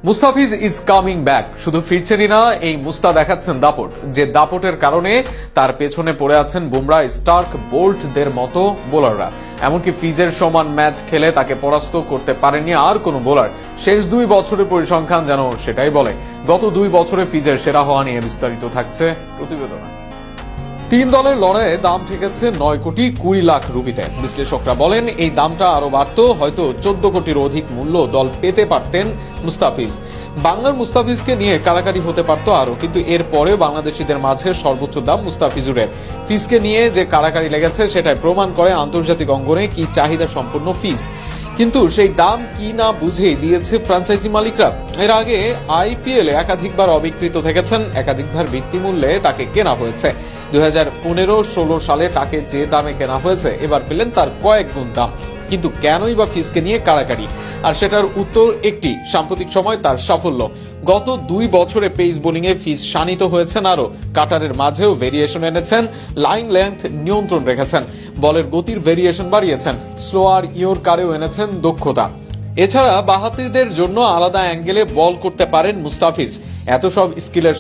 Mustafiz is coming back. শুধু ফিরছেনই না, এই মুস্তা দেখাচ্ছেন দাপট, যে দাপটের কারণে তার পেছনে পড়ে আছেন বুমরা, স্টার্ক, বোল্টদের মতো বোলাররা। এমনকি ফিজের সমান ম্যাচ খেলে তাকে পরাস্ত করতে পারেনি আর কোনো বোলার। শেষ 2 বছরের পরিসংখ্যান যেন সেটাই বলে। গত 2 বছরে ফিজের সেরা হওয়া নিয়ে বিস্তারিত থাকছে প্রতিবেদনে। 3 দলের লড়াইয়ে দাম ঠেকেছে 9 কোটি 20 লাখ রুপিতে। বিশ্লেষকরা বলেন এই দামটা আরো বাড়তো, হয়তো 14 কোটির অধিক মূল্য দল পেতে পারতেন মুস্তাফিজ। বাংলার মুস্তাফিজকে নিয়ে কারাকারি হতে পারতো আরো, কিন্তু এর পরেও বাংলাদেশিদের মাঝে সর্বোচ্চ দাম মুস্তাফিজুরের। ফিজকে নিয়ে যে কারাকারি লেগেছে সেটাই প্রমাণ করে আন্তর্জাতিক অঙ্গনে কি চাহিদা সম্পন্ন ফিজ। কিন্তু সেই দাম কি না বুঝেই দিয়েছে ফ্র্যাঞ্চাইজি মালিকরা। এর আগে আইপিএল একাধিকবার অবিকৃত থেকেছেন, একাধিকবার ভিত্তিমূল্যে তাকে কেনা হয়েছে। 2015-16 সালে তাকে যে দামে কেনা হয়েছে, এবার পেলেন তার কয়েক গুণ দাম। কিন্তু কেনই বা ফিজকে নিয়ে কাড়াকাড়ি? আর সেটার উত্তর একটি, সাম্প্রতিক সময় তার সাফল্য। গত 2 বছরে পেস বোলিং এ ফিজ শানিত হয়েছেন আরো। কাটারের মাঝেও ভেরিয়েশন এনেছেন, লাইন লেন্থ নিয়ন্ত্রণ রেখেছেন, বলের গতির ভেরিয়েশন বাড়িয়েছেন, স্লোয়ার ইয়র্কারেও এনেছেন দক্ষতা। এছাড়া বাঁহাতিদের জন্য আলাদা অ্যাঙ্গেলে বল করতে পারেন মুস্তাফিজ। এত সব স্কিলের